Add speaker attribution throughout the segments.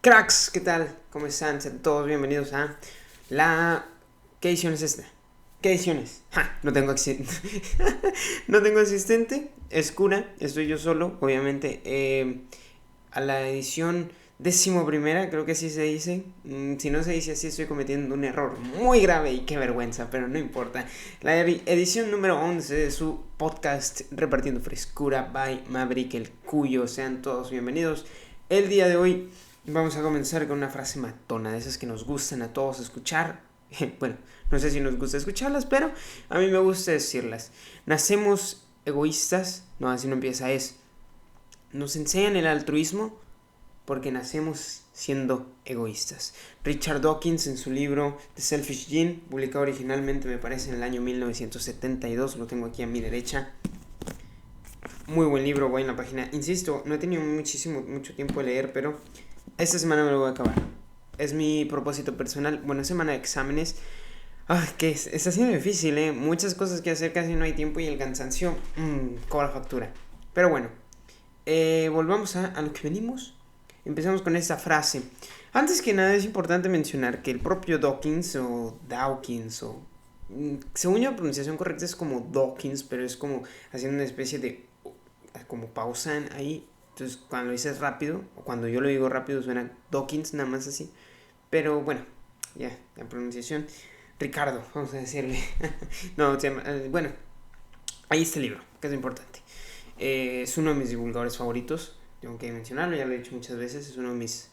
Speaker 1: Cracks, ¿qué tal? ¿Cómo están? Sean todos bienvenidos a la... ¿Qué edición es esta? ¿Qué edición es? No tengo asistente. No tengo asistente. Es cura. Estoy yo solo, obviamente. A la edición 11ª, creo que así se dice. Si no se dice así, estoy cometiendo un error muy grave y qué vergüenza, pero no importa. La edición número 11 de su podcast Repartiendo Frescura by Maverick el Cuyo. Sean todos bienvenidos. El día de hoy vamos a comenzar con una frase matona, de esas que nos gustan a todos escuchar. Bueno, no sé si nos gusta escucharlas, pero a mí me gusta decirlas. Nacemos egoístas. No, así no empieza, nos enseñan el altruismo porque nacemos siendo egoístas. Richard Dawkins, en su libro The Selfish Gene, publicado originalmente me parece en el año 1972, lo tengo aquí a mi derecha. Muy buen libro, voy en la página. Insisto, no he tenido mucho tiempo de leer, pero esta semana me lo voy a acabar. Es mi propósito personal. Bueno, semana de exámenes. Que está siendo difícil, Muchas cosas que hacer, casi no hay tiempo y el cansancio cobra factura. Pero bueno, volvamos a lo que venimos. Empezamos con esta frase. Antes que nada es importante mencionar que el propio Dawkins o según yo la pronunciación correcta es como Dawkins, pero es como haciendo una especie de como pausa ahí. Entonces cuando lo dices rápido, o cuando yo lo digo rápido suena Dawkins, nada más así. Pero bueno, ya, la pronunciación. Ricardo, vamos a decirle. No, bueno, ahí está el libro, que es importante. Es uno de mis divulgadores favoritos, tengo que mencionarlo, ya lo he dicho muchas veces. Es uno de mis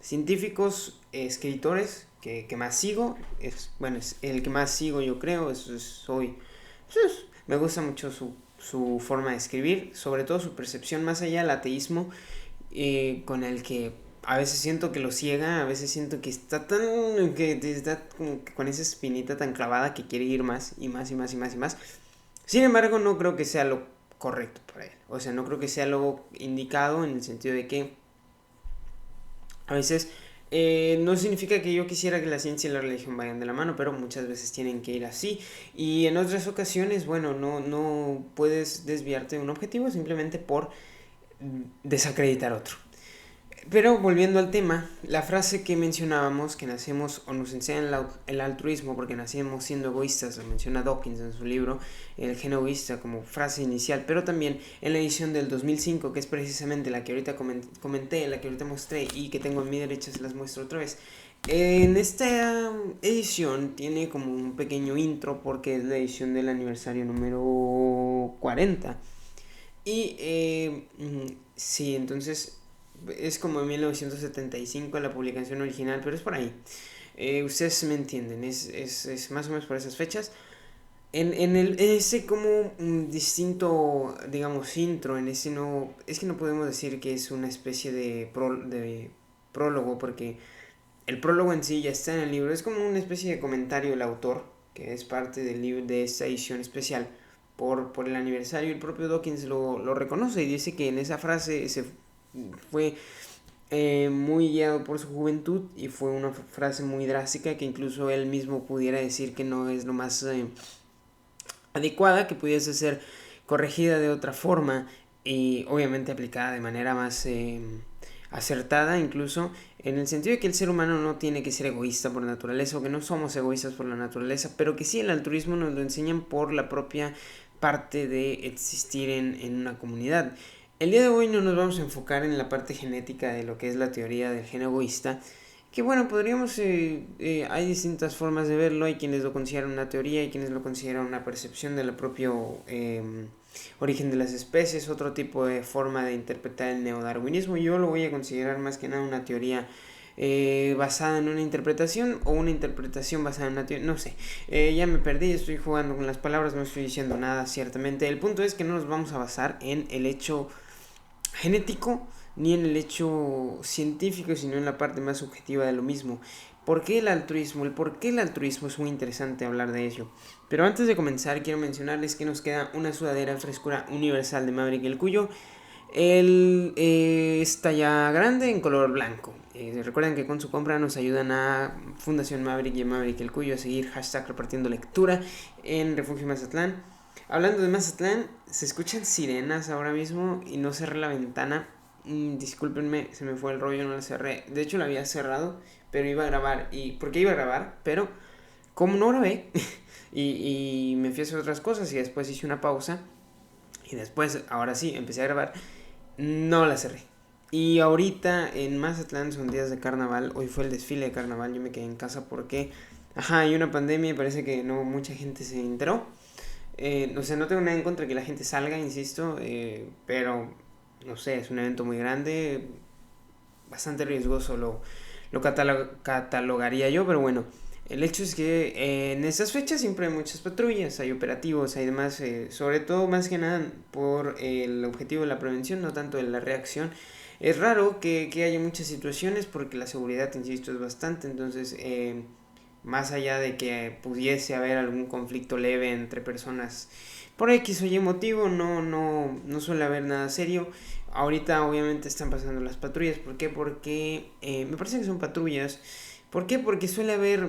Speaker 1: científicos, escritores que más sigo. Es el que más sigo, yo creo. Me gusta mucho su forma de escribir, sobre todo su percepción más allá del ateísmo, con el que a veces siento que lo ciega, a veces siento que está como que con esa espinita tan clavada que quiere ir más y más y más y más y más. Sin embargo, no creo que sea lo correcto para él. O sea, no creo que sea lo indicado, en el sentido de que a veces no significa que yo quisiera que la ciencia y la religión vayan de la mano, pero muchas veces tienen que ir así. Y en otras ocasiones, bueno, no puedes desviarte de un objetivo simplemente por desacreditar otro. Pero volviendo al tema, la frase que mencionábamos, que nacemos o nos enseñan el altruismo porque nacemos siendo egoístas, lo menciona Dawkins en su libro El gen egoísta como frase inicial, pero también en la edición del 2005, que es precisamente la que ahorita comenté, la que ahorita mostré y que tengo en mi derecha, se las muestro otra vez. En esta edición tiene como un pequeño intro porque es la edición del aniversario número 40. Y sí, entonces es como en 1975 la publicación original, pero es por ahí. Ustedes me entienden, es más o menos por esas fechas. En ese como distinto, digamos, intro, en ese no... Es que no podemos decir que es una especie de prólogo, porque el prólogo en sí ya está en el libro. Es como una especie de comentario del autor, que es parte del libro de esta edición especial por el aniversario. El propio Dawkins lo reconoce y dice que en esa frase se fue muy guiado por su juventud y fue una frase muy drástica que incluso él mismo pudiera decir que no es lo más adecuada, que pudiese ser corregida de otra forma y obviamente aplicada de manera más acertada, incluso en el sentido de que el ser humano no tiene que ser egoísta por naturaleza, o que no somos egoístas por la naturaleza, pero que sí el altruismo nos lo enseñan por la propia parte de existir en una comunidad. El día de hoy no nos vamos a enfocar en la parte genética de lo que es la teoría del gen egoísta, que bueno, podríamos, hay distintas formas de verlo. Hay quienes lo consideran una teoría, hay quienes lo consideran una percepción del propio origen de las especies, otro tipo de forma de interpretar el neodarwinismo. Yo lo voy a considerar más que nada una teoría basada en una interpretación, o una interpretación basada en una teoría, no sé, ya me perdí, estoy jugando con las palabras, no estoy diciendo nada ciertamente. El punto es que no nos vamos a basar en el hecho genético ni en el hecho científico, sino en la parte más subjetiva de lo mismo. ¿Por qué el altruismo? ¿Por qué el altruismo? Es muy interesante hablar de ello. Pero antes de comenzar, quiero mencionarles que nos queda una sudadera frescura universal de Maverick el Cuyo. Está ya grande en color blanco. Recuerden que con su compra nos ayudan a Fundación Maverick y a Maverick el Cuyo a seguir hashtag repartiendo lectura en Refugio Mazatlán. Hablando de Mazatlán, se escuchan sirenas ahora mismo y no cerré la ventana Discúlpenme, se me fue el rollo, no la cerré. De hecho, la había cerrado, pero iba a grabar. ¿Por qué iba a grabar? Pero, como no grabé, y me fui a hacer otras cosas y después hice una pausa. Y después, ahora sí, empecé a grabar. No la cerré. Y ahorita en Mazatlán son días de carnaval. Hoy fue el desfile de carnaval. Yo me quedé en casa porque, ajá, hay una pandemia y parece que no mucha gente se enteró. O sea, no tengo nada en contra de que la gente salga, insisto, pero no sé, es un evento muy grande, bastante riesgoso lo catalogaría yo, pero bueno, el hecho es que en estas fechas siempre hay muchas patrullas, hay operativos, hay demás, sobre todo más que nada por el objetivo de la prevención, no tanto de la reacción. Es raro que haya muchas situaciones porque la seguridad, insisto, es bastante, entonces más allá de que pudiese haber algún conflicto leve entre personas por X o Y motivo, no suele haber nada serio. Ahorita obviamente están pasando las patrullas. ¿Por qué? Porque me parece que son patrullas. ¿Por qué? Porque suele haber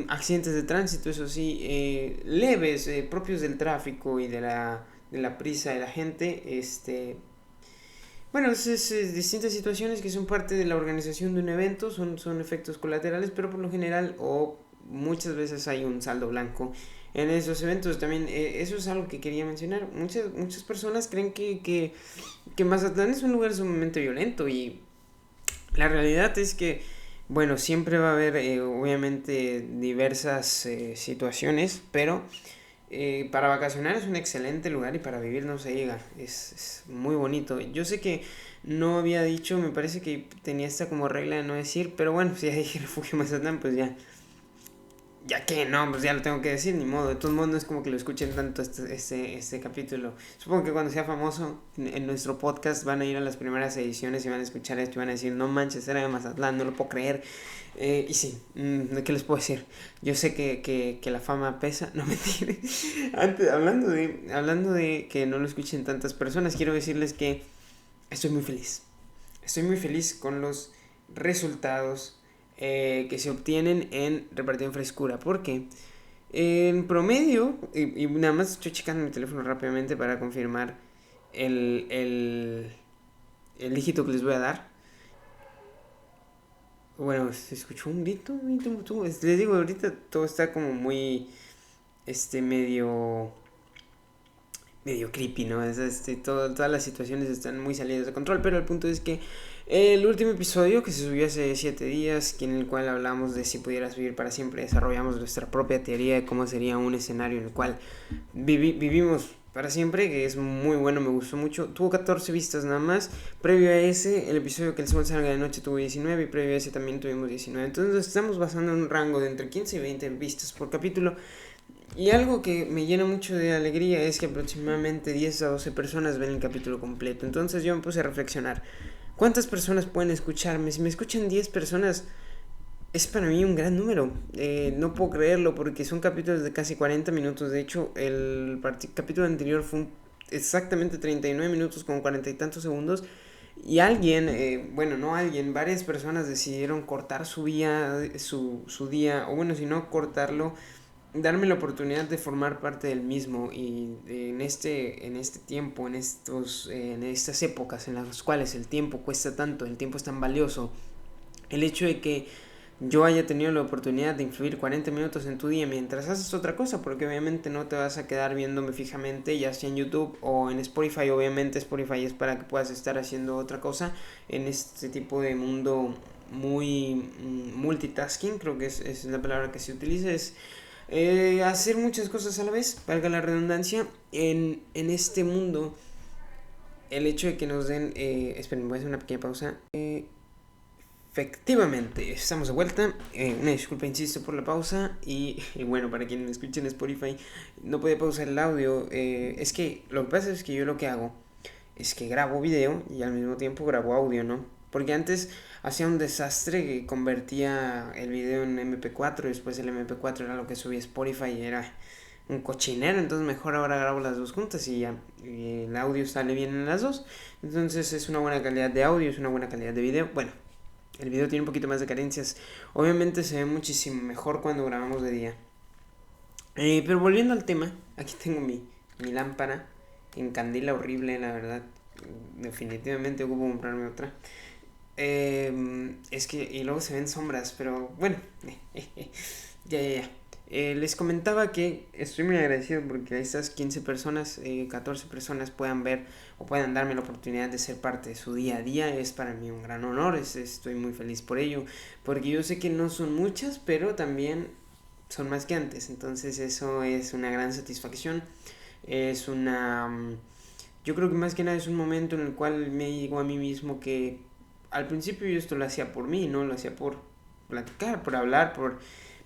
Speaker 1: accidentes de tránsito, eso sí, leves, propios del tráfico y de la prisa de la gente. Bueno, es distintas situaciones que son parte de la organización de un evento, son efectos colaterales, pero por lo general o muchas veces hay un saldo blanco en esos eventos. También eso es algo que quería mencionar. Muchas personas creen que Mazatlán es un lugar sumamente violento y la realidad es que, bueno, siempre va a haber obviamente diversas situaciones, pero para vacacionar es un excelente lugar y para vivir no se diga, es muy bonito. Yo sé que no había dicho, me parece que tenía esta como regla de no decir, pero bueno, si ya dije Refugio Mazatlán, pues ya que no, pues ya lo tengo que decir, ni modo. De todos modos, no es como que lo escuchen tanto este capítulo. Supongo que cuando sea famoso en nuestro podcast van a ir a las primeras ediciones y van a escuchar esto y van a decir, no manches, era de Mazatlán, no lo puedo creer. Y sí, ¿qué les puedo decir? Yo sé que la fama pesa, no mentira. Antes, hablando de que no lo escuchen tantas personas, quiero decirles que estoy muy feliz. Estoy muy feliz con los resultados que se obtienen en repartido en frescura. Porque en promedio, y nada más estoy checando mi teléfono rápidamente para confirmar el, el, el dígito que les voy a dar. Bueno, se escuchó un grito. Les digo, ahorita todo está como muy, medio creepy, ¿no? Todas las situaciones están muy salidas de control, pero el punto es que el último episodio que se subió hace 7 días, en el cual hablamos de si pudieras vivir para siempre, desarrollamos nuestra propia teoría de cómo sería un escenario en el cual vivimos para siempre, que es muy bueno, me gustó mucho. Tuvo 14 vistas nada más. Previo a ese, el episodio que el sol salga de noche tuvo 19 y previo a ese también tuvimos 19. Entonces estamos basando en un rango de entre 15 y 20 vistas por capítulo. Y algo que me llena mucho de alegría es que aproximadamente 10 a 12 personas ven el capítulo completo. Entonces yo me puse a reflexionar, ¿cuántas personas pueden escucharme? Si me escuchan 10 personas, es para mí un gran número. No puedo creerlo porque son capítulos de casi 40 minutos. De hecho, el capítulo anterior fue exactamente 39 minutos con 40 y tantos segundos. Y alguien, bueno, no alguien, varias personas decidieron cortar su día, o bueno, si no cortarlo, darme la oportunidad de formar parte del mismo. Y en este tiempo, en estas épocas en las cuales el tiempo cuesta tanto, el tiempo es tan valioso, el hecho de que yo haya tenido la oportunidad de influir 40 minutos en tu día mientras haces otra cosa, porque obviamente no te vas a quedar viéndome fijamente, ya sea en YouTube o en Spotify. Obviamente Spotify es para que puedas estar haciendo otra cosa en este tipo de mundo muy multitasking, creo que es la palabra que se utiliza, es hacer muchas cosas a la vez, valga la redundancia, en este mundo. El hecho de que nos den, esperen, voy a hacer una pequeña pausa. Efectivamente, estamos de vuelta. Una disculpa, insisto, por la pausa. Y bueno, para quien me escuche en Spotify, no puede pausar el audio. Es que lo que pasa es que yo lo que hago es que grabo video y al mismo tiempo grabo audio, ¿no? Porque antes hacía un desastre que convertía el video en MP4 y después el MP4 era lo que subía a Spotify y era un cochinero. Entonces mejor ahora grabo las dos juntas y ya y el audio sale bien en las dos. Entonces es una buena calidad de audio, es una buena calidad de video. Bueno, el video tiene un poquito más de carencias. Obviamente se ve muchísimo mejor cuando grabamos de día. Pero volviendo al tema, aquí tengo mi lámpara en candela horrible, la verdad. definitivamente ocupo comprarme otra. Es que, y luego se ven sombras, pero bueno, ya. Les comentaba que estoy muy agradecido porque estas 15 personas, 14 personas puedan ver o puedan darme la oportunidad de ser parte de su día a día. Es para mí un gran honor, estoy muy feliz por ello, porque yo sé que no son muchas, pero también son más que antes, entonces eso es una gran satisfacción, es una... Yo creo que más que nada es un momento en el cual me digo a mí mismo que al principio yo esto lo hacía por mí, ¿no? Lo hacía por platicar, por hablar, por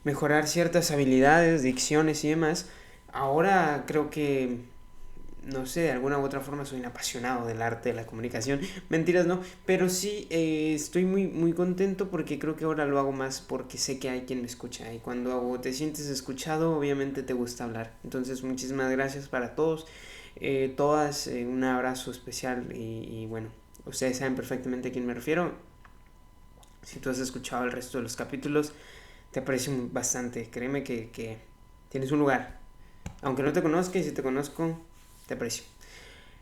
Speaker 1: mejorar ciertas habilidades, dicciones y demás. Ahora creo que, no sé, de alguna u otra forma soy un apasionado del arte, de la comunicación. Mentiras, no, pero sí estoy muy contento porque creo que ahora lo hago más porque sé que hay quien me escucha. Y cuando te sientes escuchado, obviamente te gusta hablar. Entonces, muchísimas gracias para todos, todas, un abrazo especial y bueno, ustedes saben perfectamente a quién me refiero. Si tú has escuchado el resto de los capítulos, te aprecio bastante. Créeme que tienes un lugar. Aunque no te conozca y si te conozco, te aprecio.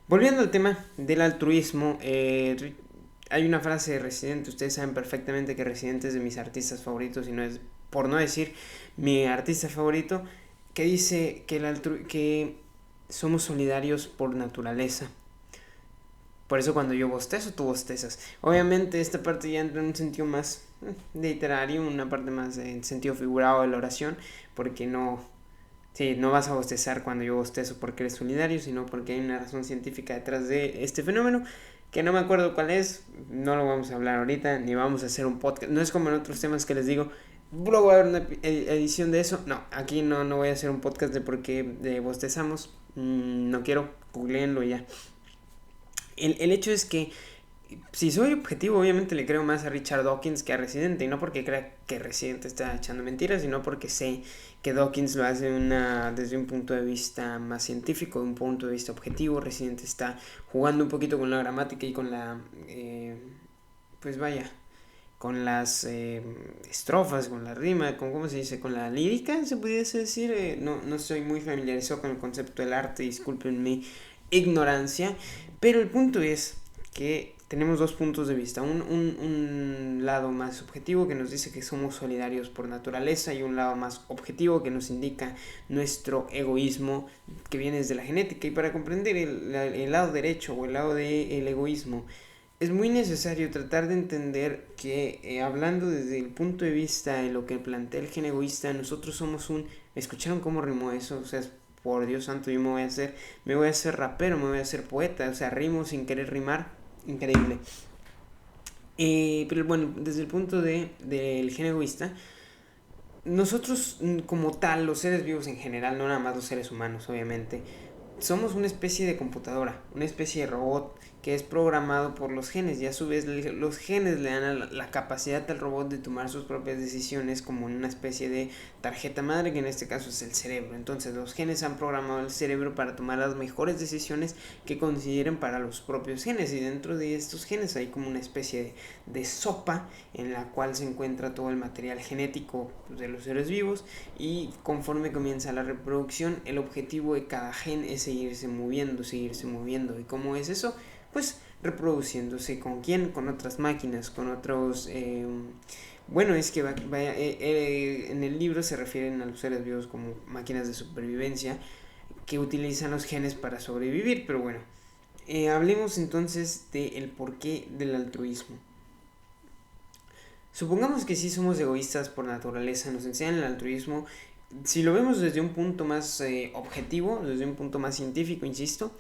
Speaker 1: Volviendo al tema del altruismo, hay una frase de Residente. Ustedes saben perfectamente que Residente es de mis artistas favoritos y no es, por no decir, mi artista favorito, que dice que somos solidarios por naturaleza. Por eso cuando yo bostezo, tú bostezas. Obviamente esta parte ya entra en un sentido más literario, una parte más en sentido figurado de la oración, porque no, sí, no vas a bostezar cuando yo bostezo porque eres solidario, sino porque hay una razón científica detrás de este fenómeno, que no me acuerdo cuál es, no lo vamos a hablar ahorita, ni vamos a hacer un podcast. No es como en otros temas que les digo, luego voy a ver una edición de eso. No, aquí no voy a hacer un podcast de por qué bostezamos. No quiero, googleenlo y ya. El hecho es que si soy objetivo, obviamente le creo más a Richard Dawkins que a Residente, y no porque crea que Residente está echando mentiras, sino porque sé que Dawkins lo hace desde un punto de vista más científico, un punto de vista objetivo. Residente está jugando un poquito con la gramática y con la, pues vaya, con las estrofas, con la rima, con cómo se dice, con la lírica, se pudiese decir. No soy muy familiarizado con el concepto del arte, disculpen mi ignorancia, pero el punto es que tenemos dos puntos de vista, un lado más objetivo que nos dice que somos solidarios por naturaleza y un lado más objetivo que nos indica nuestro egoísmo que viene desde la genética. Y para comprender el lado derecho o el lado del egoísmo, es muy necesario tratar de entender que hablando desde el punto de vista de lo que plantea el gen egoísta, nosotros somos un... ¿Escucharon cómo rimó eso? O sea, por Dios santo, yo me voy a hacer rapero, me voy a hacer poeta, o sea, rimo sin querer rimar, increíble. Pero bueno, desde el punto del gen egoísta, nosotros como tal, los seres vivos en general, no nada más los seres humanos, obviamente, somos una especie de computadora, una especie de robot que es programado por los genes y a su vez los genes le dan la capacidad al robot de tomar sus propias decisiones como una especie de tarjeta madre que en este caso es el cerebro. Entonces los genes han programado el cerebro para tomar las mejores decisiones que consideren para los propios genes y dentro de estos genes hay como una especie de sopa en la cual se encuentra todo el material genético de los seres vivos y conforme comienza la reproducción el objetivo de cada gen es seguirse moviendo. ¿Y cómo es eso? Pues reproduciéndose. ¿Con quién? Con otras máquinas, con otros... bueno, es que en el libro se refieren a los seres vivos como máquinas de supervivencia que utilizan los genes para sobrevivir, pero bueno, hablemos entonces del porqué del altruismo. Supongamos que sí somos egoístas por naturaleza, nos enseñan el altruismo. Si lo vemos desde un punto más objetivo, desde un punto más científico, insisto,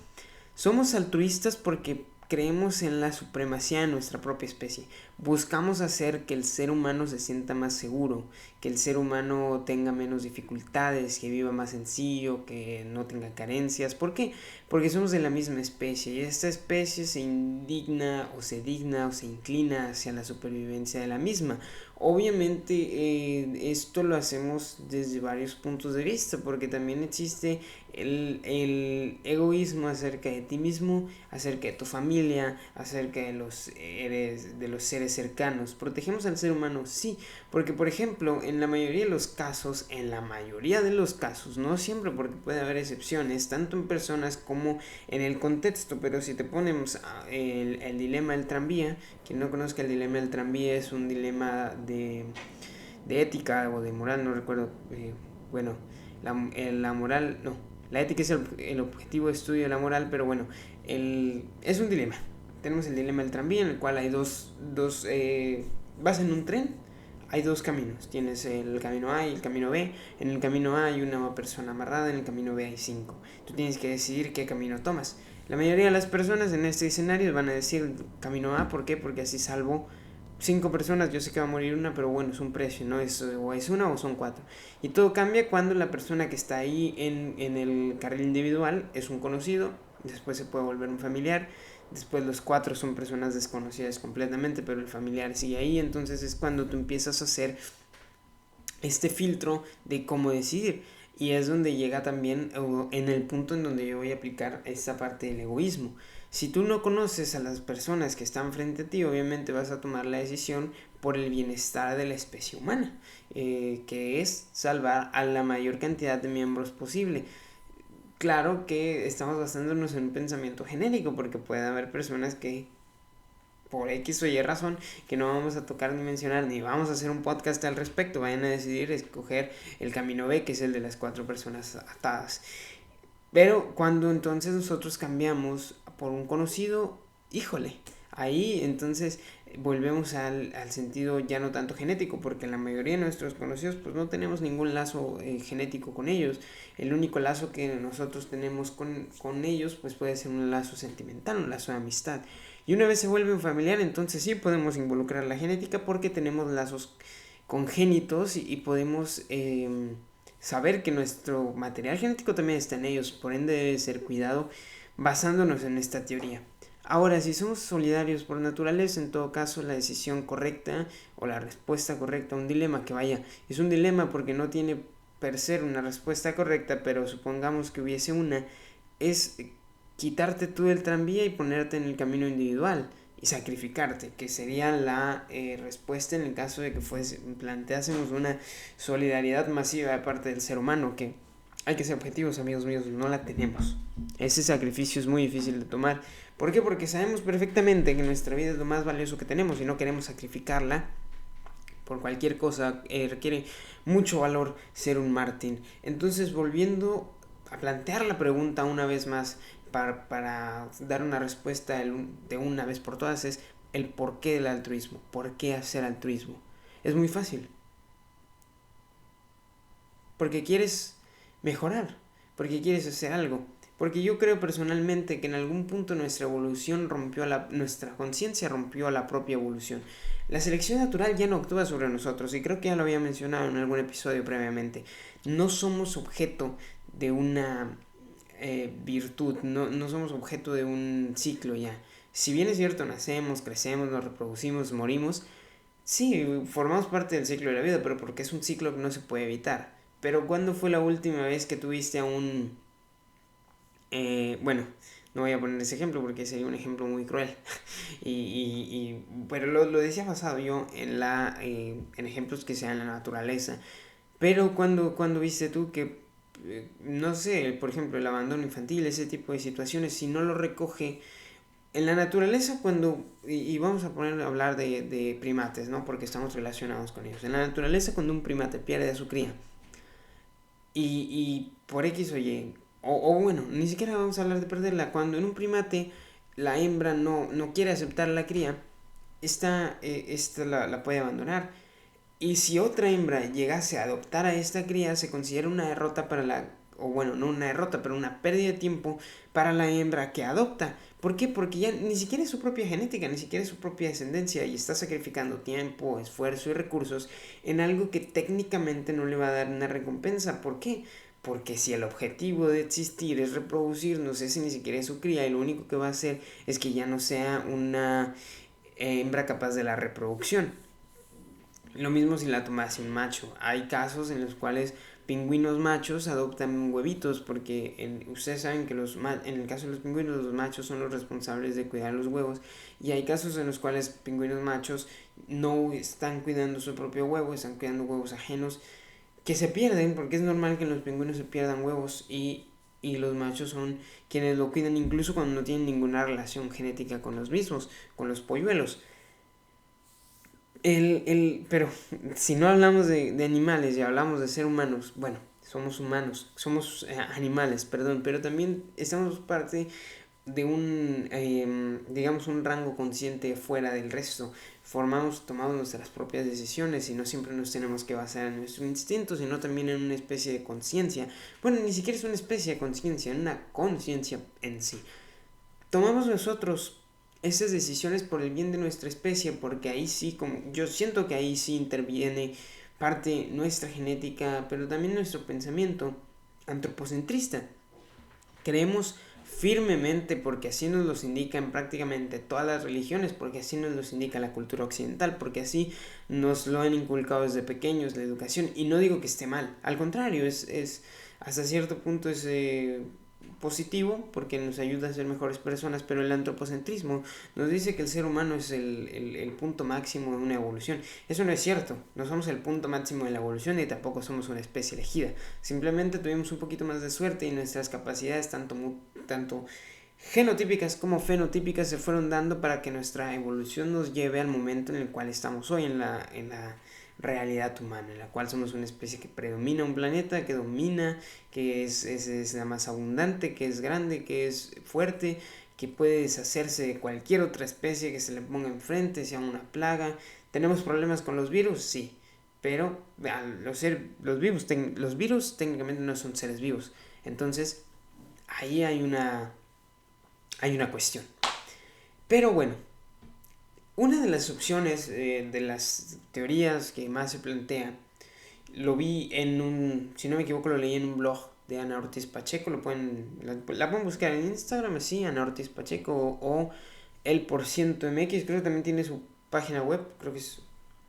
Speaker 1: somos altruistas porque creemos en la supremacía de nuestra propia especie. Buscamos hacer que el ser humano se sienta más seguro, que el ser humano tenga menos dificultades, que viva más sencillo, que no tenga carencias. ¿Por qué? Porque somos de la misma especie y esta especie se digna o se inclina hacia la supervivencia de la misma. Obviamente esto lo hacemos desde varios puntos de vista porque también existe el egoísmo acerca de ti mismo, acerca de tu familia, acerca de de los seres cercanos. ¿Protegemos al ser humano? Sí, porque por ejemplo, en la mayoría de los casos, no siempre porque puede haber excepciones, tanto en personas como en el contexto, pero si te ponemos el dilema del tranvía, quien no conozca el dilema del tranvía es un dilema de ética o de moral, no recuerdo, bueno, la moral, no, la ética es el objetivo de estudio de la moral, pero bueno, es un dilema. Tenemos el dilema del tranvía en el cual hay vas en un tren, hay dos caminos, tienes el camino A y el camino B. En el camino A hay una persona amarrada, en el camino B hay 5. Tú tienes que decidir qué camino tomas. La mayoría de las personas en este escenario van a decir camino A, ¿por qué? Porque así salvo 5 personas, yo sé que va a morir una, pero bueno, es un precio, ¿no? O es una o son 4. Y todo cambia cuando la persona que está ahí en el carril individual es un conocido, después se puede volver un familiar, después los 4 son personas desconocidas completamente, pero el familiar sigue ahí, entonces es cuando tú empiezas a hacer este filtro de cómo decidir. Y es donde llega también en el punto en donde yo voy a aplicar esta parte del egoísmo. Si tú no conoces a las personas que están frente a ti, obviamente vas a tomar la decisión por el bienestar de la especie humana, que es salvar a la mayor cantidad de miembros posible. Claro que estamos basándonos en un pensamiento genérico, porque puede haber personas que por X o Y razón que no vamos a tocar ni mencionar, ni vamos a hacer un podcast al respecto, vayan a decidir escoger el camino B, que es el de las 4 personas atadas. Pero cuando entonces nosotros cambiamos por un conocido, híjole, ahí entonces volvemos al sentido ya no tanto genético, porque la mayoría de nuestros conocidos pues no tenemos ningún lazo genético con ellos. El único lazo que nosotros tenemos con ellos pues puede ser un lazo sentimental, un lazo de amistad. Y una vez se vuelve un familiar, entonces sí podemos involucrar la genética porque tenemos lazos congénitos y podemos saber que nuestro material genético también está en ellos, por ende debe ser cuidado basándonos en esta teoría. Ahora, si somos solidarios por naturaleza, en todo caso la decisión correcta o la respuesta correcta a un dilema, que vaya, es un dilema porque no tiene per se una respuesta correcta, pero supongamos que hubiese una, es quitarte tú del tranvía y ponerte en el camino individual y sacrificarte, que sería la respuesta en el caso de que planteásemos una solidaridad masiva de parte del ser humano, que hay que ser objetivos, amigos míos, no la tenemos. Ese sacrificio es muy difícil de tomar. ¿Por qué? Porque sabemos perfectamente que nuestra vida es lo más valioso que tenemos y no queremos sacrificarla por cualquier cosa. Requiere mucho valor ser un mártir. Entonces, volviendo a plantear la pregunta una vez más, para dar una respuesta de una vez por todas, es el porqué del altruismo. ¿Por qué hacer altruismo? Es muy fácil. Porque quieres mejorar, porque quieres hacer algo. Porque yo creo personalmente que en algún punto nuestra evolución nuestra conciencia rompió la propia evolución. La selección natural ya no actúa sobre nosotros, y creo que ya lo había mencionado en algún episodio previamente. No somos objeto de una virtud, no somos objeto de un ciclo ya. Si bien es cierto, nacemos, crecemos, nos reproducimos, morimos, sí, formamos parte del ciclo de la vida, pero porque es un ciclo que no se puede evitar. Pero ¿cuándo fue la última vez que tuviste a un... bueno, no voy a poner ese ejemplo porque sería un ejemplo muy cruel. Pero lo decía basado yo en ejemplos que sean la naturaleza. Pero cuando viste tú que, no sé, por ejemplo, el abandono infantil, ese tipo de situaciones, si no lo recoge en la naturaleza, y vamos a poner a hablar de primates, ¿no? Porque estamos relacionados con ellos. En la naturaleza, cuando un primate pierde a su cría, y por X o Y, o bueno, ni siquiera vamos a hablar de perderla, cuando en un primate la hembra no quiere aceptar la cría, esta la puede abandonar. Y si otra hembra llegase a adoptar a esta cría, se considera una derrota o bueno, no una derrota, pero una pérdida de tiempo para la hembra que adopta. ¿Por qué? Porque ya ni siquiera es su propia genética, ni siquiera es su propia descendencia, y está sacrificando tiempo, esfuerzo y recursos en algo que técnicamente no le va a dar una recompensa. ¿Por qué? Porque si el objetivo de existir es reproducirnos, ese ni siquiera es su cría, y lo único que va a hacer es que ya no sea una hembra capaz de la reproducción. Lo mismo si la tomase un macho. Hay casos en los cuales pingüinos machos adoptan huevitos porque ustedes saben que en el caso de los pingüinos los machos son los responsables de cuidar los huevos y hay casos en los cuales pingüinos machos no están cuidando su propio huevo, están cuidando huevos ajenos que se pierden porque es normal que los pingüinos se pierdan huevos y los machos son quienes lo cuidan incluso cuando no tienen ninguna relación genética con los mismos, con los polluelos. Pero si no hablamos de animales y hablamos de ser humanos, bueno, somos humanos, somos animales, perdón, pero también estamos parte de digamos, un rango consciente fuera del resto. Tomamos nuestras propias decisiones y no siempre nos tenemos que basar en nuestro instinto, sino también en una especie de conciencia. Bueno, ni siquiera es una especie de conciencia, en una conciencia en sí. Tomamos nosotros esas decisiones por el bien de nuestra especie, porque ahí sí, como yo siento que ahí sí interviene parte nuestra genética, pero también nuestro pensamiento antropocentrista. Creemos firmemente, porque así nos los indican prácticamente todas las religiones, porque así nos los indica la cultura occidental, porque así nos lo han inculcado desde pequeños la educación, y no digo que esté mal, al contrario, es hasta cierto punto es positivo porque nos ayuda a ser mejores personas, pero el antropocentrismo nos dice que el ser humano es el punto máximo de una evolución. Eso no es cierto, no somos el punto máximo de la evolución y tampoco somos una especie elegida, simplemente tuvimos un poquito más de suerte y nuestras capacidades tanto genotípicas como fenotípicas se fueron dando para que nuestra evolución nos lleve al momento en el cual estamos hoy en la realidad humana, en la cual somos una especie que predomina un planeta, que domina, que es la más abundante, que es grande, que es fuerte, que puede deshacerse de cualquier otra especie que se le ponga enfrente, sea una plaga. ¿Tenemos problemas con los virus? Sí, pero los virus técnicamente no son seres vivos. Entonces, ahí hay una cuestión. Pero bueno, una de las opciones, de las teorías que más se plantea, lo vi si no me equivoco, lo leí en un blog de Ana Ortiz Pacheco, la pueden buscar en Instagram, así, Ana Ortiz Pacheco, o el por ciento MX, creo que también tiene su página web, creo que es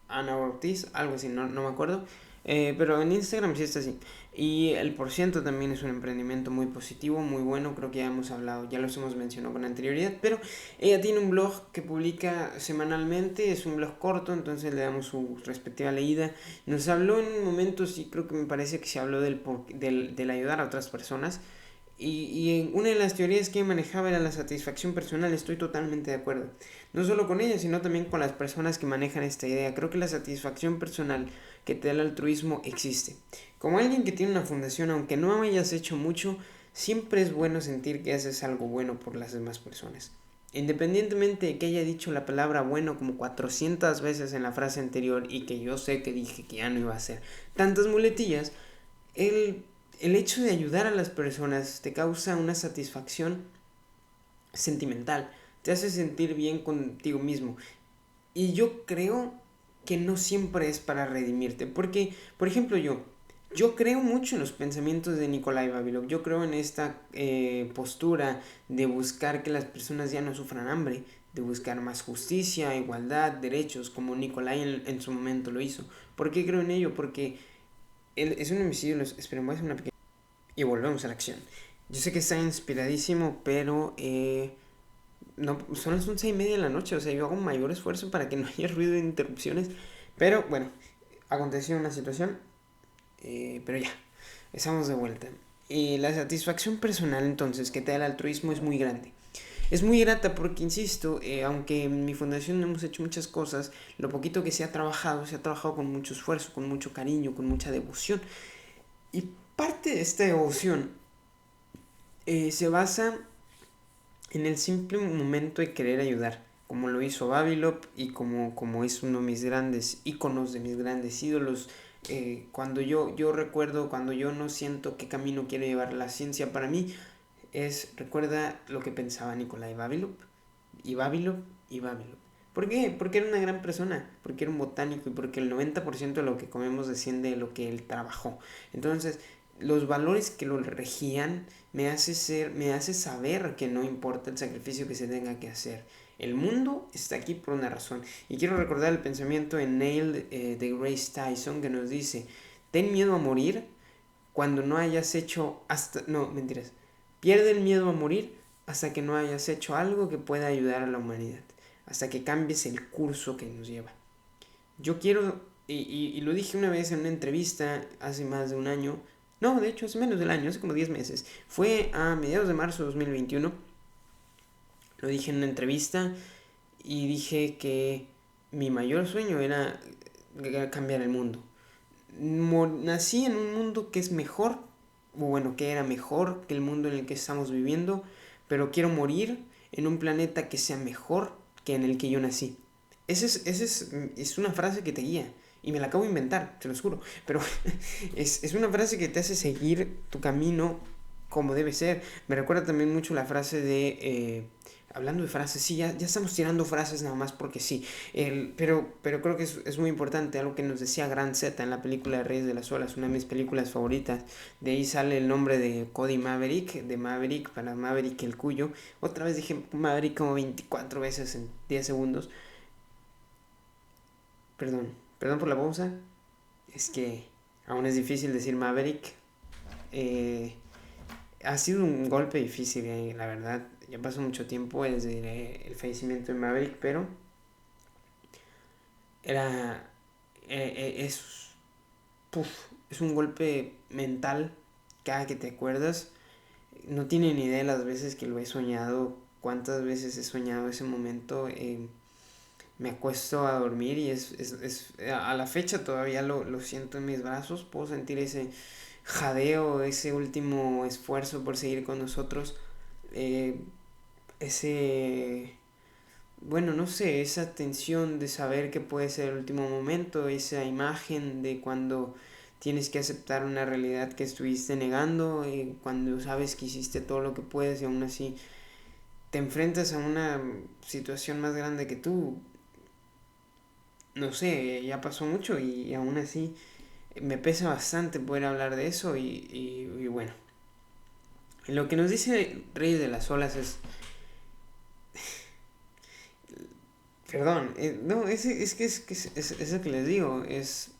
Speaker 1: Ana Ortiz, algo así, no me acuerdo. Pero en Instagram sí está así. Y el por ciento también es un emprendimiento muy positivo, muy bueno. Creo que ya hemos hablado, ya los hemos mencionado con anterioridad. Pero ella tiene un blog que publica semanalmente. Es un blog corto, entonces le damos su respectiva leída. Nos habló en momentos, y creo que me parece que se habló del ayudar a otras personas. Y una de las teorías que manejaba era la satisfacción personal. Estoy totalmente de acuerdo. No solo con ella, sino también con las personas que manejan esta idea. Creo que la satisfacción personal que te da el altruismo existe. Como alguien que tiene una fundación, aunque no hayas hecho mucho, siempre es bueno sentir que haces algo bueno por las demás personas. Independientemente de que haya dicho la palabra bueno como 400 veces en la frase anterior y que yo sé que dije que ya no iba a hacer tantas muletillas, el hecho de ayudar a las personas te causa una satisfacción sentimental, te hace sentir bien contigo mismo. Y yo creo que no siempre es para redimirte, porque, por ejemplo, yo creo mucho en los pensamientos de Nikolai Vavilov, yo creo en esta postura de buscar que las personas ya no sufran hambre, de buscar más justicia, igualdad, derechos, como Nikolai en su momento lo hizo. ¿Por qué creo en ello? Porque él es un homicidio, esperen, voy a hacer una pequeña... Y volvemos a la acción. Yo sé que está inspiradísimo, pero no, son las 11:30 de la noche, o sea, yo hago un mayor esfuerzo para que no haya ruido de interrupciones, pero bueno, aconteció una situación, pero ya, estamos de vuelta. Y la satisfacción personal entonces que te da el altruismo es muy grande. Es muy grata porque, insisto, aunque en mi fundación no hemos hecho muchas cosas, lo poquito que se ha trabajado con mucho esfuerzo, con mucho cariño, con mucha devoción. Y parte de esta devoción se basa en el simple momento de querer ayudar, como lo hizo Babilop y como es uno de mis grandes íconos, de mis grandes ídolos. Cuando yo recuerdo, cuando yo no siento qué camino quiere llevar la ciencia para mí, recuerda lo que pensaba Nikolai Vavilov, y Vavilov, y Vavilov. ¿Por qué? Porque era una gran persona, porque era un botánico y porque el 90% de lo que comemos desciende de lo que él trabajó. Entonces, los valores que lo regían me hace saber que no importa el sacrificio que se tenga que hacer. El mundo está aquí por una razón. Y quiero recordar el pensamiento en Nailed de Grace Tyson que nos dice, ten miedo a morir cuando no hayas hecho hasta... No, mentiras. Pierde el miedo a morir hasta que no hayas hecho algo que pueda ayudar a la humanidad. Hasta que cambies el curso que nos lleva. Yo quiero, y lo dije una vez en una entrevista hace más de un año, no, de hecho hace menos del año, hace como 10 meses, fue a mediados de marzo de 2021, lo dije en una entrevista y dije que mi mayor sueño era cambiar el mundo. Nací en un mundo que es mejor, o bueno, que era mejor que el mundo en el que estamos viviendo, pero quiero morir en un planeta que sea mejor que en el que yo nací. Es una frase que te guía. Y me la acabo de inventar, te lo juro. Pero es una frase que te hace seguir tu camino como debe ser. Me recuerda también mucho la frase de... hablando de frases, sí, ya estamos tirando frases nada más porque sí. Pero creo que es muy importante, algo que nos decía Gran Z en la película de Reyes de las Olas, una de mis películas favoritas. De ahí sale el nombre de Cody Maverick, de Maverick para Maverick el Cuyo. Otra vez dije Maverick como 24 veces en 10 segundos. Perdón por la pausa. Es que aún es difícil decir Maverick. Eh, ha sido un golpe difícil, la verdad. Ya pasó mucho tiempo desde el fallecimiento de Maverick, pero era es puf, es un golpe mental cada que te acuerdas. No tienen ni idea las veces que lo he soñado, cuántas veces he soñado ese momento. Me acuesto a dormir y a la fecha todavía lo siento en mis brazos, puedo sentir ese jadeo, ese último esfuerzo por seguir con nosotros, eh, ese, bueno, no sé, esa tensión de saber que puede ser el último momento, esa imagen de cuando tienes que aceptar una realidad que estuviste negando, cuando sabes que hiciste todo lo que puedes y aún así te enfrentas a una situación más grande que tú. No sé, ya pasó mucho y aún así me pesa bastante poder hablar de eso y bueno. Lo que nos dice Reyes de las Olas es... Perdón, no, es lo que les digo, es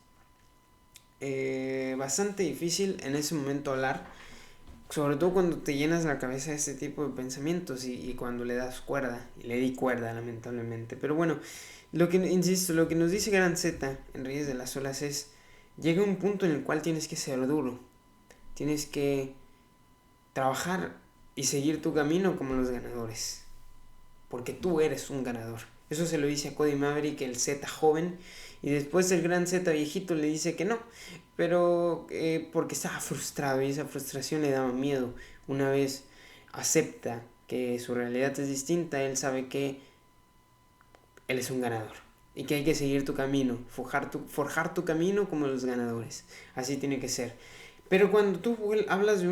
Speaker 1: bastante difícil en ese momento hablar, sobre todo cuando te llenas la cabeza de este tipo de pensamientos y cuando le das cuerda, y le di cuerda lamentablemente. Pero bueno, insisto, lo que nos dice Gran Z en Reyes de las Olas es, llega un punto en el cual tienes que ser duro, tienes que trabajar y seguir tu camino como los ganadores, porque tú eres un ganador. Eso se lo dice a Cody Maverick, el Z joven, y después el gran Z viejito le dice que no, pero porque estaba frustrado y esa frustración le daba miedo. Una vez acepta que su realidad es distinta, él sabe que él es un ganador y que hay que seguir tu camino, forjar tu camino como los ganadores. Así tiene que ser. Pero cuando tú hablas de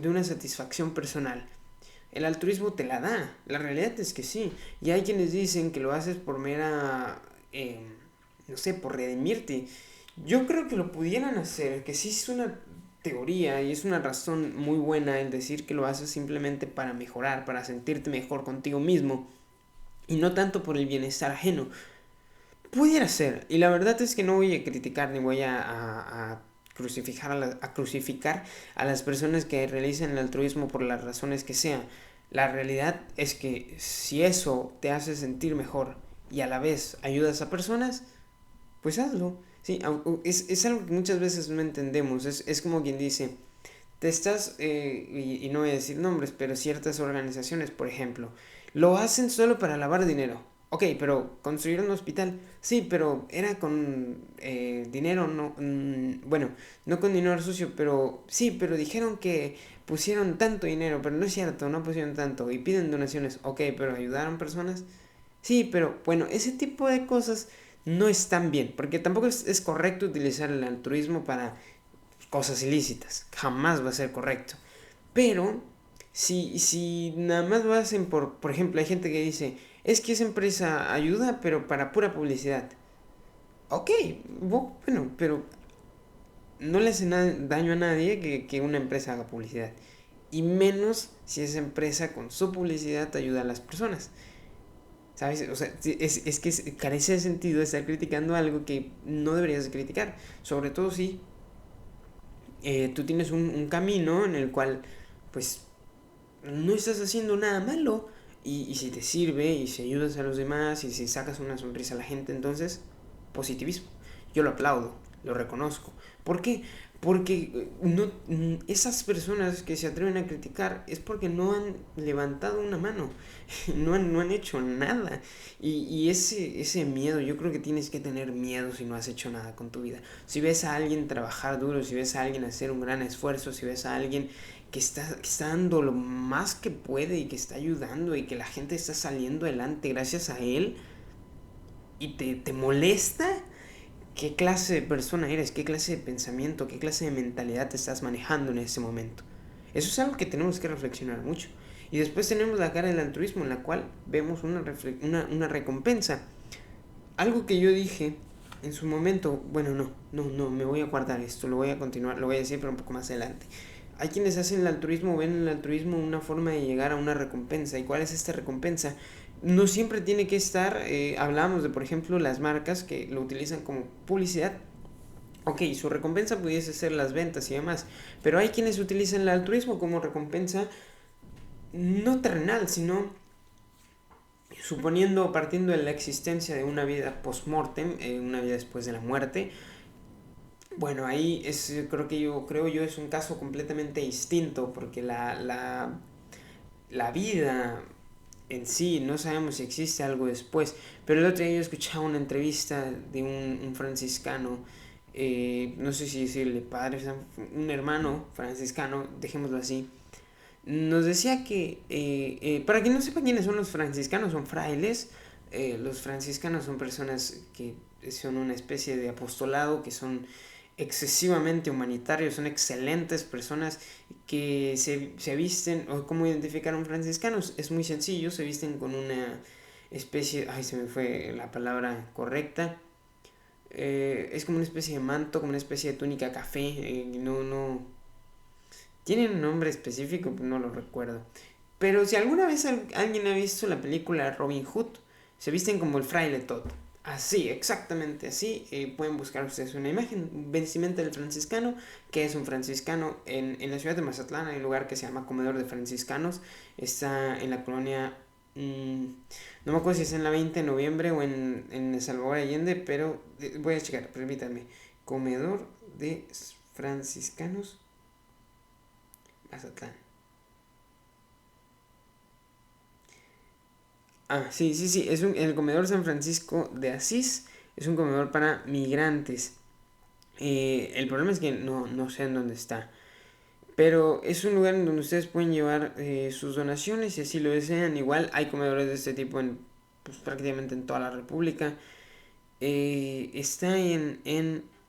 Speaker 1: una satisfacción personal, el altruismo te la da. La realidad es que sí. Y hay quienes dicen que lo haces por mera, no sé, por redimirte. Yo creo que lo pudieran hacer, que sí es una teoría y es una razón muy buena el decir que lo haces simplemente para mejorar, para sentirte mejor contigo mismo y no tanto por el bienestar ajeno. Pudiera ser, y la verdad es que no voy a criticar ni voy a crucificar a las personas que realizan el altruismo por las razones que sean. La realidad es que si eso te hace sentir mejor y a la vez ayudas a personas, pues hazlo. Sí, es algo que muchas veces no entendemos. Es como quien dice, te estás, y no voy a decir nombres, pero ciertas organizaciones, por ejemplo, lo hacen solo para lavar dinero. Ok, pero construir un hospital, sí, pero era con dinero, no, bueno, no con dinero sucio, pero sí, pero dijeron que pusieron tanto dinero, pero no es cierto, no pusieron tanto y piden donaciones, ok, pero ayudaron personas, sí, pero bueno, ese tipo de cosas no están bien, porque tampoco es correcto utilizar el altruismo para cosas ilícitas, jamás va a ser correcto. Pero si nada más lo hacen por ejemplo, hay gente que dice, es que esa empresa ayuda, pero para pura publicidad. Ok, bueno, pero no le hace daño a nadie que una empresa haga publicidad. Y menos si esa empresa con su publicidad ayuda a las personas. ¿Sabes? O sea, es que carece de sentido estar criticando algo que no deberías criticar. Sobre todo si tú tienes un camino en el cual pues no estás haciendo nada malo. Y si te sirve y si ayudas a los demás y si sacas una sonrisa a la gente, entonces positivismo. Yo lo aplaudo, lo reconozco. ¿Por qué? Porque no, esas personas que se atreven a criticar es porque no han levantado una mano, no han hecho nada. Y ese miedo, yo creo que tienes que tener miedo si no has hecho nada con tu vida. Si ves a alguien trabajar duro, si ves a alguien hacer un gran esfuerzo, si ves a alguien que está dando lo más que puede y que está ayudando y que la gente está saliendo adelante gracias a él y te molesta, ¿qué clase de persona eres? ¿Qué clase de pensamiento? ¿Qué clase de mentalidad te estás manejando en ese momento? Eso es algo que tenemos que reflexionar mucho. Y después tenemos la cara del altruismo en la cual vemos una recompensa. Algo que yo dije en su momento, bueno, no, me voy a guardar esto, lo voy a continuar, lo voy a decir pero un poco más adelante. Hay quienes hacen el altruismo, ven el altruismo una forma de llegar a una recompensa. ¿Y cuál es esta recompensa? No siempre tiene que estar, hablamos de por ejemplo las marcas que lo utilizan como publicidad. Ok, su recompensa pudiese ser las ventas y demás, pero hay quienes utilizan el altruismo como recompensa no terrenal, sino suponiendo, partiendo de la existencia de una vida post-mortem, una vida después de la muerte. Bueno, ahí es, creo yo, es un caso completamente distinto, porque la vida en sí, no sabemos si existe algo después. Pero el otro día yo escuchaba una entrevista de un franciscano, no sé si decirle padre, un hermano franciscano, dejémoslo así. Nos decía que, para quien no sepa quiénes son los franciscanos, son frailes. Los franciscanos son personas que son una especie de apostolado, que son excesivamente humanitarios, son excelentes personas que se visten, o cómo identificar a un franciscano, es muy sencillo, se visten con una especie, ay se me fue la palabra correcta, es como una especie de manto, como una especie de túnica café, no, tienen un nombre específico, pero no lo recuerdo. Pero si alguna vez alguien ha visto la película Robin Hood, se visten como el fraile Todd. Así, exactamente así. Pueden buscar ustedes una imagen, vestimenta del franciscano, que es un franciscano en la ciudad de Mazatlán. Hay un lugar que se llama Comedor de Franciscanos. Está en la colonia. No me acuerdo si es en la 20 de noviembre o en Salvador Allende, pero voy a checar, permítanme. Comedor de Franciscanos, Mazatlán. Ah, sí, el comedor San Francisco de Asís es un comedor para migrantes. El problema es que no sé en dónde está. Pero es un lugar en donde ustedes pueden llevar sus donaciones si así lo desean. Igual hay comedores de este tipo en pues, prácticamente en toda la República. Está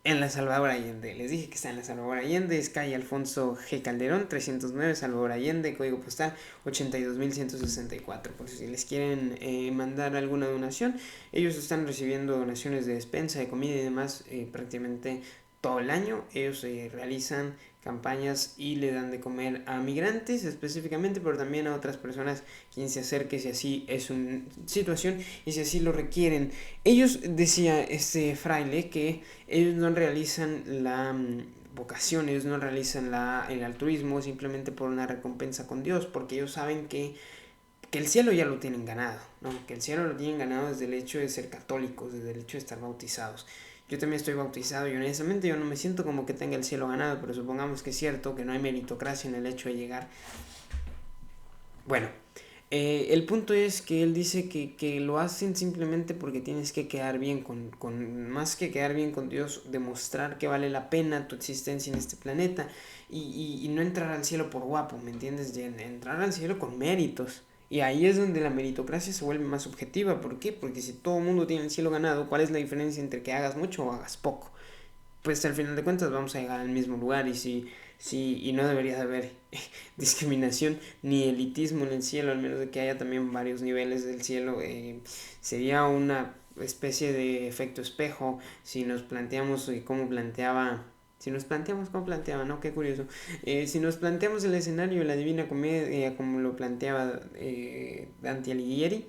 Speaker 1: en la Salvador Allende. Les dije que está en la Salvador Allende. Es calle Alfonso G. Calderón, 309, Salvador Allende, código postal 82.164. Por si les quieren mandar alguna donación. Ellos están recibiendo donaciones de despensa, de comida y demás prácticamente todo el año. Ellos realizan campañas y le dan de comer a migrantes específicamente, pero también a otras personas quien se acerque si así es una situación y si así lo requieren. Ellos, decía este fraile, que ellos no realizan la vocación, ellos no realizan el altruismo simplemente por una recompensa con Dios, porque ellos saben que el cielo ya lo tienen ganado, ¿no? Que el cielo lo tienen ganado desde el hecho de ser católicos, desde el hecho de estar bautizados. Yo también estoy bautizado y honestamente yo no me siento como que tenga el cielo ganado, pero supongamos que es cierto, que no hay meritocracia en el hecho de llegar. Bueno, el punto es que él dice que lo hacen simplemente porque tienes que quedar bien más que quedar bien con Dios, demostrar que vale la pena tu existencia en este planeta y no entrar al cielo por guapo, ¿me entiendes? Entrar al cielo con méritos. Y ahí es donde la meritocracia se vuelve más objetiva. ¿Por qué? Porque si todo el mundo tiene el cielo ganado, ¿cuál es la diferencia entre que hagas mucho o hagas poco? Pues al final de cuentas vamos a llegar al mismo lugar y no debería de haber discriminación ni elitismo en el cielo, al menos de que haya también varios niveles del cielo. Sería una especie de efecto espejo si nos planteamos cómo planteaba, ¿no? Qué curioso. Si nos planteamos el escenario de la Divina Comedia como lo planteaba Dante Alighieri,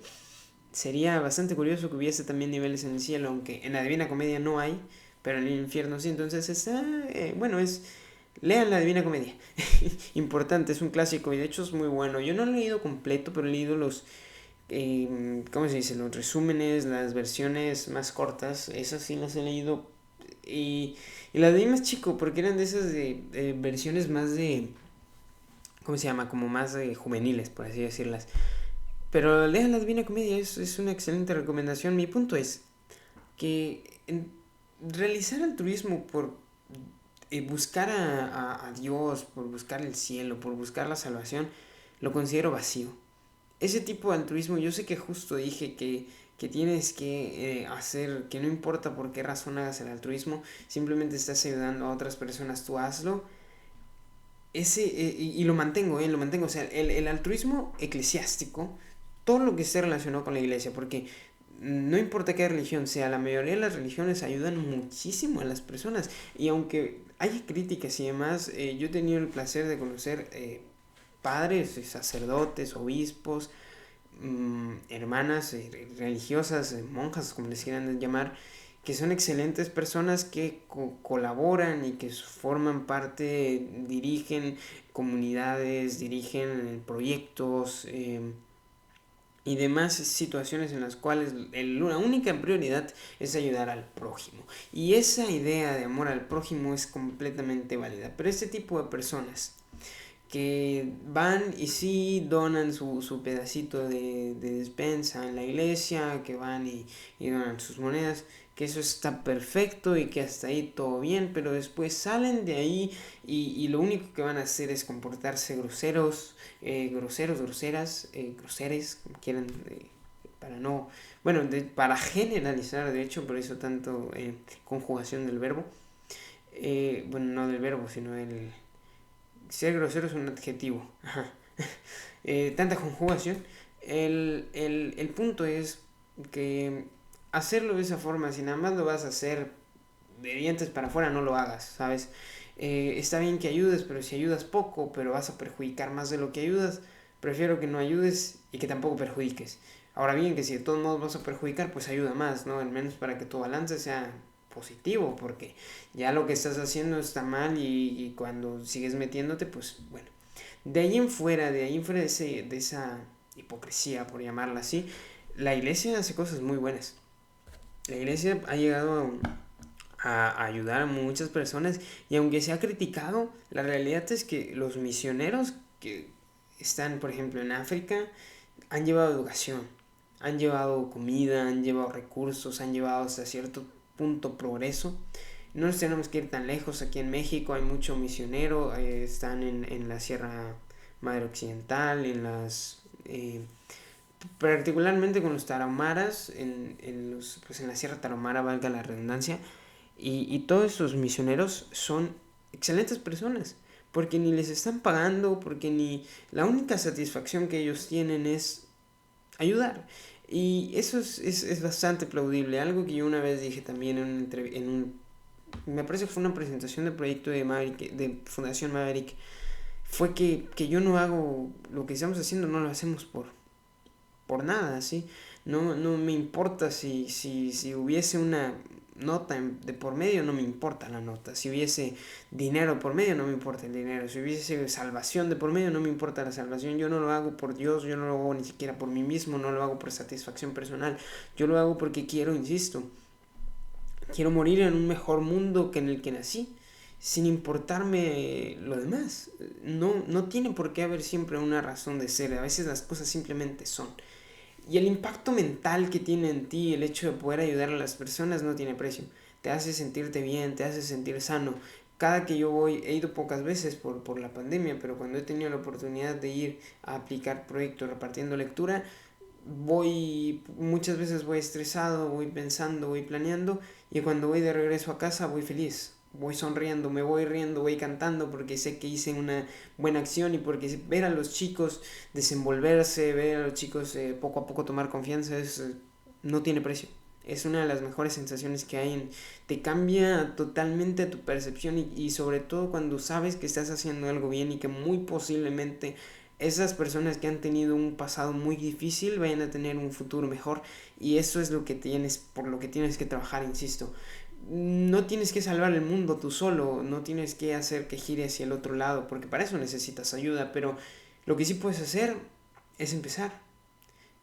Speaker 1: sería bastante curioso que hubiese también niveles en el cielo, aunque en la Divina Comedia no hay, pero en el infierno sí. Entonces está, bueno, Lean La Divina Comedia. Importante, es un clásico y de hecho es muy bueno. Yo no lo he leído completo, pero he leído ¿cómo se dice? Los resúmenes, las versiones más cortas. Esas sí las he leído. Y las leí más chico, porque eran de esas de versiones más de, ¿cómo se llama? Como más juveniles, por así decirlas. Pero lean La Divina Comedia, es una excelente recomendación. Mi punto es que realizar altruismo por buscar a Dios, por buscar el cielo, por buscar la salvación, lo considero vacío. Ese tipo de altruismo, yo sé que justo dije que tienes que hacer, que no importa por qué razón hagas el altruismo, simplemente estás ayudando a otras personas, tú hazlo. Y lo mantengo, o sea, el altruismo eclesiástico, todo lo que esté relacionado con la iglesia, porque no importa qué religión sea, la mayoría de las religiones ayudan muchísimo a las personas. Y aunque haya críticas y demás, yo he tenido el placer de conocer padres, sacerdotes, obispos, hermanas religiosas, monjas, como les quieran llamar, que son excelentes personas que colaboran y que forman parte, dirigen comunidades, dirigen proyectos y demás situaciones en las cuales la única prioridad es ayudar al prójimo. Y esa idea de amor al prójimo es completamente válida. Pero este tipo de personas que van y sí donan su pedacito de despensa en la iglesia, que van y donan sus monedas, que eso está perfecto y que hasta ahí todo bien, pero después salen de ahí y lo único que van a hacer es comportarse groseros, groseras, groseres, como quieran, para no, bueno, para generalizar, de hecho, por eso tanto conjugación del verbo, bueno, no del verbo, sino el ser grosero es un adjetivo. Ajá. Tanta conjugación. El punto es que hacerlo de esa forma, si nada más lo vas a hacer de dientes para afuera, no lo hagas, ¿sabes? Está bien que ayudes, pero si ayudas poco, pero vas a perjudicar más de lo que ayudas, prefiero que no ayudes y que tampoco perjudiques. Ahora bien, que si de todos modos vas a perjudicar, pues ayuda más, ¿no? Al menos para que tu balance sea positivo, porque ya lo que estás haciendo está mal y cuando sigues metiéndote, pues bueno. De ahí en fuera de esa hipocresía, por llamarla así, la iglesia hace cosas muy buenas. La iglesia ha llegado a ayudar a muchas personas y aunque se ha criticado, la realidad es que los misioneros que están, por ejemplo, en África, han llevado educación, han llevado comida, han llevado recursos, han llevado hasta cierto punto progreso. No nos tenemos que ir tan lejos, aquí en México hay mucho misionero, están en la Sierra Madre Occidental, particularmente con los tarahumaras, pues en la Sierra Tarahumara, valga la redundancia, y todos esos misioneros son excelentes personas, porque ni les están pagando, porque ni la única satisfacción que ellos tienen es ayudar. Y eso es bastante aplaudible. Algo que yo una vez dije también me parece que fue una presentación de proyecto de Maverick, de Fundación Maverick, fue que yo no hago lo que estamos haciendo, no lo hacemos por nada, ¿sí? No me importa si hubiese una nota de por medio, no me importa la nota. Si hubiese dinero por medio, no me importa el dinero. Si hubiese salvación de por medio, no me importa la salvación. Yo no lo hago por Dios, yo no lo hago ni siquiera por mí mismo, no lo hago por satisfacción personal. Yo lo hago porque quiero, insisto, quiero morir en un mejor mundo que en el que nací, sin importarme lo demás. No tiene por qué haber siempre una razón de ser. A veces las cosas simplemente son. Y el impacto mental que tiene en ti el hecho de poder ayudar a las personas no tiene precio. Te hace sentirte bien, te hace sentir sano. Cada que yo voy, he ido pocas veces por la pandemia, pero cuando he tenido la oportunidad de ir a aplicar proyectos repartiendo lectura, muchas veces voy estresado, voy pensando, voy planeando, y cuando voy de regreso a casa voy feliz. Voy sonriendo, me voy riendo, voy cantando porque sé que hice una buena acción y porque ver a los chicos desenvolverse, ver a los chicos poco a poco tomar confianza, no tiene precio. Es una de las mejores sensaciones que hay. Te cambia totalmente tu percepción y sobre todo cuando sabes que estás haciendo algo bien y que muy posiblemente esas personas que han tenido un pasado muy difícil vayan a tener un futuro mejor, y eso es lo que tienes, por lo que tienes que trabajar, insisto. no tienes que salvar el mundo tú solo, no tienes que hacer que gire hacia el otro lado, porque para eso necesitas ayuda, pero lo que sí puedes hacer es empezar.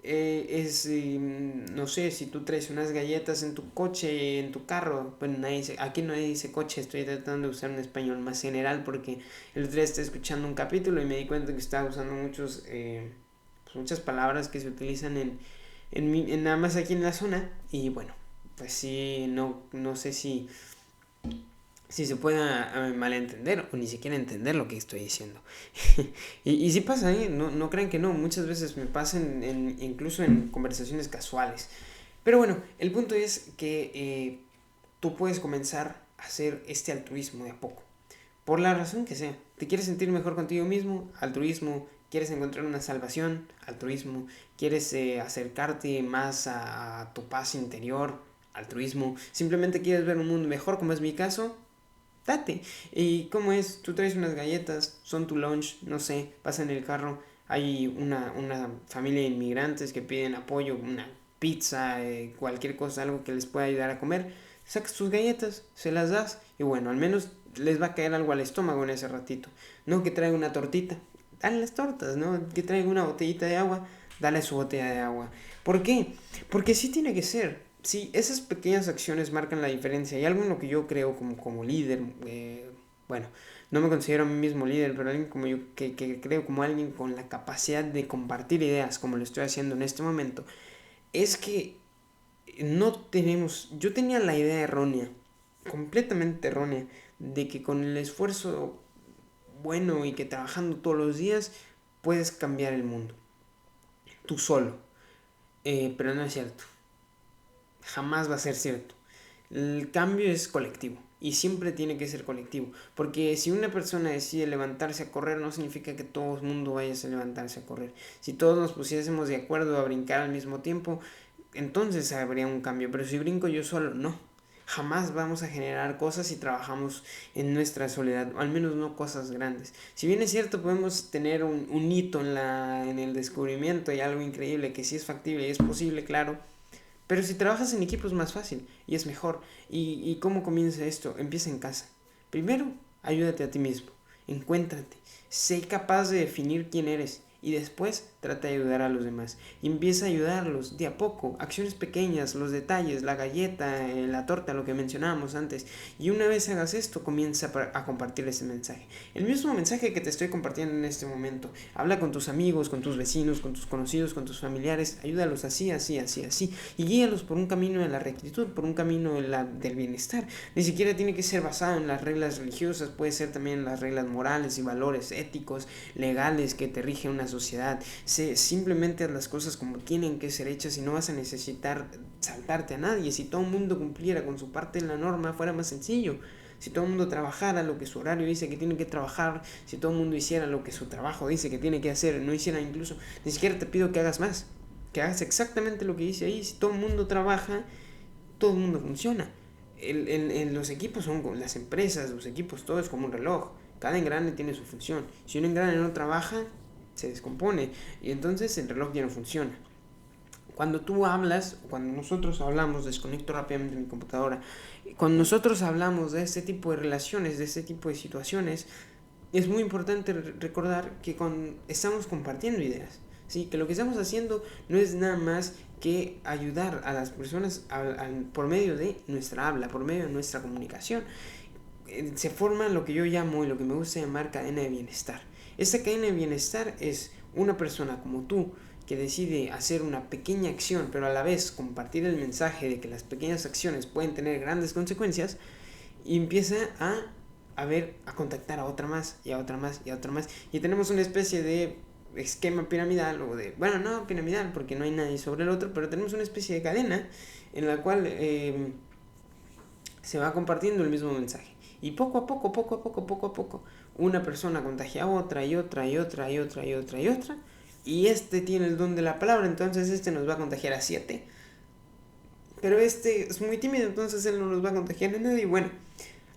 Speaker 1: No sé, si tú traes unas galletas en tu coche, en tu carro, bueno, aquí nadie dice coche, estoy tratando de usar un español más general porque el otro día estaba escuchando un capítulo y me di cuenta que estaba usando pues muchas palabras que se utilizan en nada más aquí en la zona y bueno, pues sí, no sé si se pueda malentender o ni siquiera entender lo que estoy diciendo. y sí pasa, ¿eh? No crean que no, muchas veces me pasa incluso en conversaciones casuales. Pero bueno, el punto es que tú puedes comenzar a hacer este altruismo de a poco. Por la razón que sea. ¿Te quieres sentir mejor contigo mismo? Altruismo. ¿Quieres encontrar una salvación? Altruismo. ¿Quieres acercarte más a tu paz interior? Altruismo. ¿Simplemente quieres ver un mundo mejor, como es mi caso? Date. ¿Y cómo es? Tú traes unas galletas, son tu lunch, no sé, vas en el carro, hay una familia de inmigrantes que piden apoyo, una pizza, cualquier cosa, algo que les pueda ayudar a comer, sacas tus galletas, se las das y bueno, al menos les va a caer algo al estómago en ese ratito. No que traiga una tortita, dale las tortas, ¿no? Que traiga una botellita de agua, dale su botella de agua. ¿Por qué? Porque sí tiene que ser. Sí, esas pequeñas acciones marcan la diferencia. Y algo en lo que yo creo como líder, bueno, no me considero a mí mismo líder, pero alguien como yo que creo como alguien con la capacidad de compartir ideas, como lo estoy haciendo en este momento, es que no tenemos, yo tenía la idea errónea, completamente errónea, de que con el esfuerzo bueno y que trabajando todos los días puedes cambiar el mundo, tú solo. Pero no es cierto, jamás va a ser cierto. El cambio es colectivo y siempre tiene que ser colectivo, porque si una persona decide levantarse a correr no significa que todo el mundo vaya a levantarse a correr. Si todos nos pusiésemos de acuerdo a brincar al mismo tiempo, entonces habría un cambio, pero si brinco yo solo, no. Jamás vamos a generar cosas si trabajamos en nuestra soledad, o al menos no cosas grandes. Si bien es cierto, podemos tener un hito en el descubrimiento y algo increíble que sí es factible y es posible, claro, pero si trabajas en equipo es más fácil y es mejor. ¿Y cómo comienza esto? Empieza en casa. Primero, ayúdate a ti mismo. Encuéntrate. Sé capaz de definir quién eres. Y después, trata de ayudar a los demás. Y empieza a ayudarlos de a poco. Acciones pequeñas, los detalles, la galleta, la torta, lo que mencionábamos antes. Y una vez hagas esto, comienza a compartir ese mensaje. El mismo mensaje que te estoy compartiendo en este momento. Habla con tus amigos, con tus vecinos, con tus conocidos, con tus familiares. Ayúdalos así, así, así, así. Y guíalos por un camino de la rectitud, por un camino del bienestar. Ni siquiera tiene que ser basado en las reglas religiosas, puede ser también en las reglas morales y valores éticos, legales que te rige una sociedad. Simplemente haz las cosas como tienen que ser hechas y no vas a necesitar saltarte a nadie. Si todo el mundo cumpliera con su parte de la norma, fuera más sencillo. Si todo el mundo trabajara lo que su horario dice que tiene que trabajar, si todo el mundo hiciera lo que su trabajo dice que tiene que hacer, no hiciera incluso, ni siquiera te pido que hagas más, que hagas exactamente lo que dice ahí. Si todo el mundo trabaja, todo el mundo funciona. En los equipos son como las empresas, los equipos, todo es como un reloj. Cada engrane tiene su función. Si un engrane no trabaja, se descompone y entonces el reloj ya no funciona. Cuando tú hablas, cuando nosotros hablamos, desconecto rápidamente mi computadora, cuando nosotros hablamos de este tipo de relaciones, de este tipo de situaciones, es muy importante recordar que estamos compartiendo ideas, ¿sí? Que lo que estamos haciendo no es nada más que ayudar a las personas por medio de nuestra habla, por medio de nuestra comunicación. Se forma lo que yo llamo y lo que me gusta llamar cadena de bienestar. Esta cadena de bienestar es una persona como tú que decide hacer una pequeña acción, pero a la vez compartir el mensaje de que las pequeñas acciones pueden tener grandes consecuencias, y empieza a contactar a otra más, y a otra más, y a otra más. Y tenemos una especie de esquema piramidal, bueno, no piramidal, porque no hay nadie sobre el otro, pero tenemos una especie de cadena en la cual se va compartiendo el mismo mensaje. Y poco a poco, una persona contagia a otra, y otra, y otra, y otra, y otra, y otra. Y este tiene el don de la palabra, entonces este nos va a contagiar a 7. Pero este es muy tímido, entonces él no nos va a contagiar a nadie. Y bueno,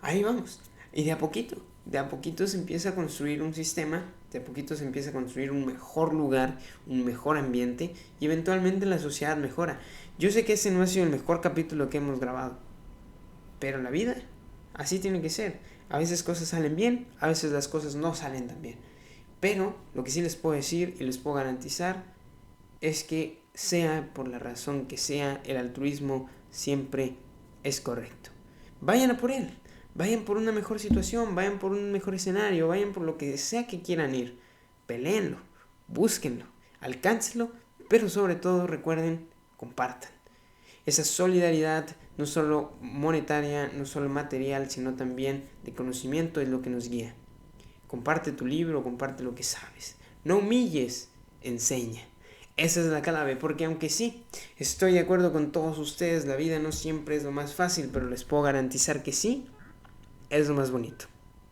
Speaker 1: ahí vamos. Y de a poquito se empieza a construir un sistema, de a poquito se empieza a construir un mejor lugar, un mejor ambiente, y eventualmente la sociedad mejora. Yo sé que ese no ha sido el mejor capítulo que hemos grabado. Pero la vida, así tiene que ser. A veces cosas salen bien, a veces las cosas no salen tan bien. Pero lo que sí les puedo decir y les puedo garantizar es que sea por la razón que sea, el altruismo siempre es correcto. Vayan a por él, vayan por una mejor situación, vayan por un mejor escenario, vayan por lo que sea que quieran ir. Peleenlo, búsquenlo, alcáncenlo, pero sobre todo recuerden, compartan. Esa solidaridad, no solo monetaria, no solo material, sino también de conocimiento es lo que nos guía. Comparte tu libro, comparte lo que sabes. No humilles, enseña. Esa es la clave, porque aunque sí, estoy de acuerdo con todos ustedes, la vida no siempre es lo más fácil, pero les puedo garantizar que sí, es lo más bonito.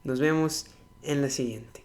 Speaker 1: Nos vemos en la siguiente.